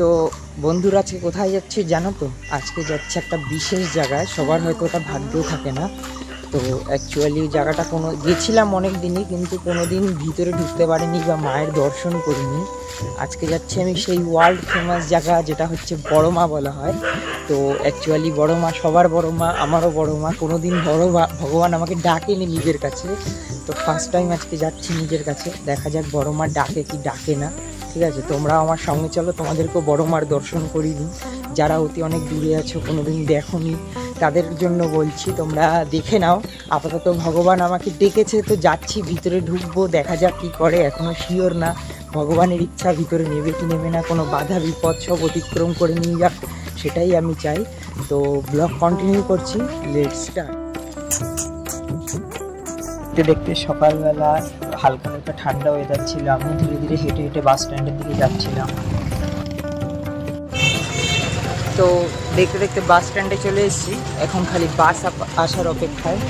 তো বন্ধুরা আজকে কোথায় যাচ্ছি জানো তো? আজকে যাচ্ছে একটা বিশেষ জায়গায়, সবার হয়তো ওটা ভাগ্যও থাকে না। তো অ্যাকচুয়ালি জায়গাটা গেছিলাম অনেক দিনই, কিন্তু কোনো দিন ভিতরে ঢুকতে পারিনি বা মায়ের দর্শন করিনি। আজকে যাচ্ছি আমি সেই ওয়ার্ল্ড ফেমাস জায়গা যেটা হচ্ছে বড় মা বলা হয়। তো অ্যাকচুয়ালি বড় মা সবার বড় মা, আমারও বড় মা। কোনো দিন ভগবান আমাকে ডাকেনি নিজের কাছে, তো ফার্স্ট টাইম আজকে যাচ্ছি নিজের কাছে। দেখা যাক বড় মা ডাকে কি ডাকে না। ঠিক আছে, তোমরাও আমার সঙ্গে চলো, তোমাদেরকেও বড় মার দর্শন করিয়ে দিই। যারা অনেক দূরে আছো, কোনো দিন দেখোনি, তাদের জন্য বলছি তোমরা দেখে নাও। আপাতত ভগবান আমাকে ডেকেছে, তো যাচ্ছি, ভিতরে ঢুকবো, দেখা যাক কী করে। এখনও শিওর না, ভগবানের ইচ্ছা ভিতরে নেবে কি নেবে না, কোনো বাধা বিপদ সব অতিক্রম করে নিয়ে যাক, সেটাই আমি চাই। তো ব্লগ কন্টিনিউ করছি, লেটস স্টার্ট। দেখতে সকালবেলা হালকা হালকা ঠান্ডা ওয়েদার ছিল। আমি ধীরে ধীরে হেঁটে হেঁটে বাস স্ট্যান্ডের দিকে যাচ্ছিলাম। তো দেখতে দেখতে বাস স্ট্যান্ডে চলে এসেছি, এখন খালি বাস আসার অপেক্ষায়।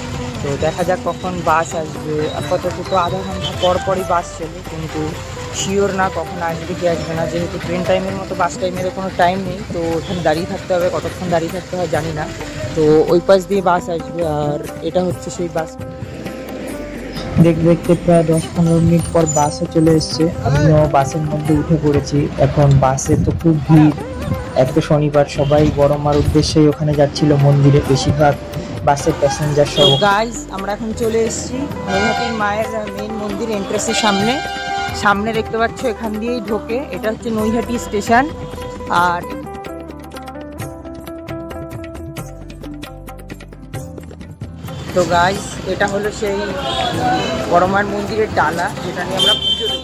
তো দেখা যাক কখন বাস আসবে। আপাতত তো আধা ঘন্টা পর পরই বাস চলে, কিন্তু শিওর না কখন আসবে কি আসবে না। যেহেতু ট্রেন টাইমের মতো বাস টাইমেরও কোনো টাইম নেই, তো ওখানে দাঁড়িয়ে থাকতে হবে। কতক্ষণ দাঁড়িয়ে থাকতে হয় জানি না। তো ওই পাশ দিয়ে বাস আসবে, আর এটা হচ্ছে সেই বাস। দেখতে দেখতে প্রায় 10-15 মিনিট পর বাসও চলে এসছে। আমিও বাসের মধ্যে উঠে পড়েছি। এখন বাসে তো খুব ভিড়, এত শনিবার, সবাই বড় মার উদ্দেশ্যেই ওখানে যাচ্ছিল মন্দিরে, বেশিরভাগ বাসের প্যাসেঞ্জার সহ। গাইস, আমরা এখন চলে এসেছি নৈহাটির মায়ের মেইন মন্দির এন্ট্রেন্সের সামনে। সামনে দেখতে পাচ্ছ, এখান দিয়েই ঢোকে। এটা হচ্ছে নৈহাটি স্টেশন। আর তো গাইস, এটা হলো সেই বড় মার মন্দিরের ডালা, যেটা নিয়ে আমরা পুজো দেব।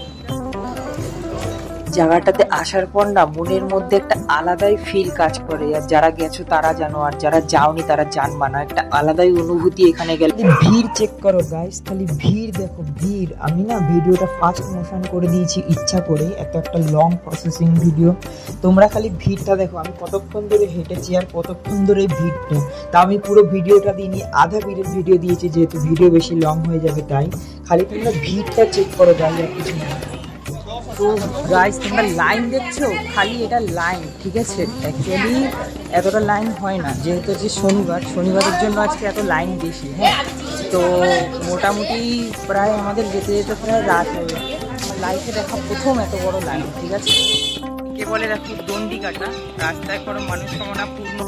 জায়গাটাতে আসার পর না মনের মধ্যে একটা আলাদাই ফিল কাজ করে। আর যারা গেছো তারা জানো, আর যারা যাওনি তারা জানবা না, একটা আলাদাই অনুভূতি এখানে গেলে। ভিড় চেক করো গাইস, খালি ভিড় দেখো, ভিড়। আমি না ভিডিওটা ফাস্ট মোশন করে দিয়েছি ইচ্ছা করে, এত একটা লং প্রসেসিং ভিডিও। তোমরা খালি ভিড়টা দেখো, আমি কতক্ষণ ধরে হেঁটেছি আর কতক্ষণ ধরে ভিড়টা। তা আমি পুরো ভিডিওটা দিইনি, আধা ভিড়ের ভিডিও দিয়েছি, যেহেতু ভিডিও বেশি লং হয়ে যাবে তাই। খালি তোমরা ভিড়টা চেক করো গাইস, আর কিছু না। তো গাইস, তোমরা লাইন দেখছো, খালি এটা লাইন, ঠিক আছে? অ্যাকচুয়ালি এতটা লাইন হয় না, যেহেতু যে শনিবারের জন্য আজকে এত লাইন বেশি। হ্যাঁ, তো মোটামুটি প্রায় আমাদের যেতে যেতে প্রায় রাত হয়ে যাবে। লাইফে দেখা প্রথম এত বড় লাইন, ঠিক আছে? কে বলে রাখি দণ্ডি কাটা রাস্তায় কোনো মানুষ কামনা পূর্ণ।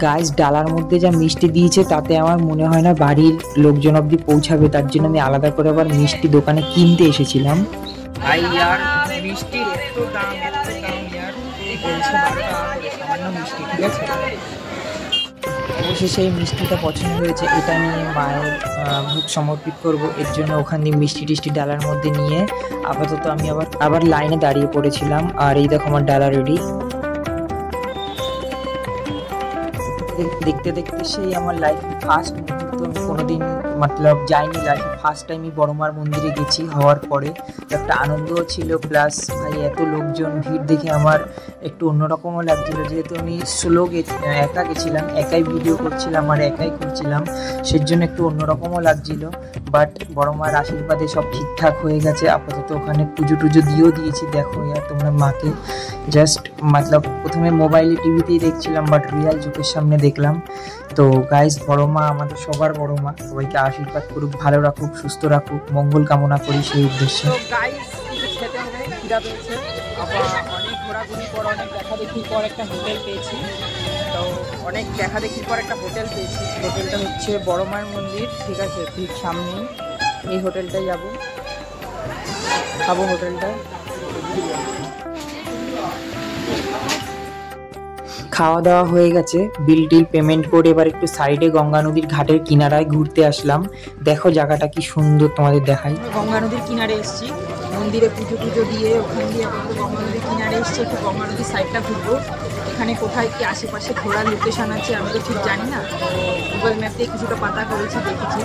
গাইস, ডালার মধ্যে যা মিষ্টি দিয়েছে তাতে আমার মনে হয় না বাড়ির লোকজন অবধি পৌঁছাবে। তার জন্য আমি আলাদা করে আবার মিষ্টি দোকানে কিনতে এসেছিলাম। ভাই ইয়ার, মিষ্টির এত দাম ইয়ার, বলছে 12 টাকা করে সামান্য মিষ্টি, ঠিক আছে? অবশ্যই সেই মিষ্টিটা পছন্দ হয়েছে, এটা নিয়ে মায়ের ভোগ সমর্পিত করব। এর জন্য ওখান দিয়ে মিষ্টি টিষ্টি ডালার মধ্যে নিয়ে আপাতত আমি আবার লাইনে দাঁড়িয়ে পড়েছিলাম। আর এই দেখো আমার ডালা রেডি। দেখতে দেখতে সেই আমার লাইফে ফার্স্ট মুহূর্ত। আমি কোনোদিন মতলব যাইনি, লাইফে ফার্স্ট টাইমই বড় মার মন্দিরে গেছি। হওয়ার পরে একটা আনন্দও ছিল, প্লাস ভাই এত লোকজন, ভিড় দেখে আমার একটু অন্যরকমও লাগছিলো। যেহেতু আমি একা গেছিলাম, একাই ভিডিও করছিলাম আর একাই করছিলাম, সেই জন্য একটু অন্যরকমও লাগছিল। বাট বড় মার আশীর্বাদে সব ঠিকঠাক হয়ে গেছে। আপাতত ওখানে পুজো টুজো দিয়েও দিয়েছি। দেখো ইয়ার, তোমরা মাকে জাস্ট মতলব প্রথমে মোবাইলে টিভিতেই দেখছিলাম, বাট রিয়াল চোখের সামনে দেখলাম। তো গাইস, বড় মা আমাদের সবার বড় মা, সবাইকে আশীর্বাদ করুক, ভালো রাখুক, সুস্থ রাখুক, মঙ্গল কামনা করি সেই উদ্দেশ্যে। তো গাইস, খেতে হবে, খিদা পেয়েছে। আবার অনেক ঘোরাঘুরির পর, অনেক দেখাদেখির পর একটা হোটেল পেয়েছি। তো অনেক দেখাদেখির পর একটা হোটেল পেয়েছি। হোটেলটা হচ্ছে বড় মার মন্দির, ঠিক আছে? ঠিক সামনে এই হোটেলটায় যাবো, খাবো হোটেলটা। খাওয়া দাওয়া হয়ে গেছে, বিল টিল পেমেন্ট করে এবার একটু সাইডে গঙ্গা নদীর ঘাটের কিনারায় ঘুরতে আসলাম। দেখো জায়গাটা কি সুন্দর, তোমাদের দেখাই। গঙ্গা নদীর কিনারে এসেছি, মন্দিরে পুজো টুজো দিয়ে ওখান দিয়ে আবার গঙ্গা নদীর কিনারে এসেছি। একটু গঙ্গা নদীর সাইডটা ঘুরবো। এখানে কোথায় কি আশেপাশে ঘোরার লোকেশন আছে আমি তো ঠিক জানি না, গুগল ম্যাপ দিয়ে কিছুটা পাতা করেছি, দেখেছি।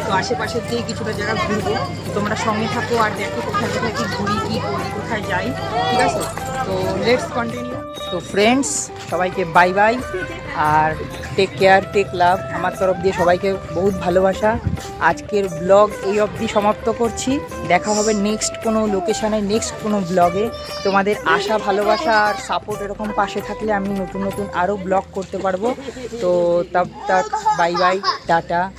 তো আশেপাশের দিয়ে কিছুটা জায়গা ঘুরবো, তোমরা সঙ্গে থাকো আর দেখো কোথায় কোথায় কি ঘুরি, কি করি, কোথায় যাই, ঠিক আছে? তো লেটস কন্টিনিউ। তো ফ্রেন্ডস, সবাইকে বাই বাই, আর টেক কেয়ার, টেক লাভ। আমার তরফ দিয়ে সবাইকে বহুত ভালোবাসা। আজকের ব্লগ এই অবধি সমাপ্ত করছি। দেখা হবে নেক্সট কোনো লোকেশানে, নেক্সট কোনো ব্লগে। তোমাদের আশা, ভালোবাসা আর সাপোর্ট এরকম পাশে থাকলে আমি নতুন নতুন আরও ব্লগ করতে পারবো। তো তব তক বাই বাই, টাটা।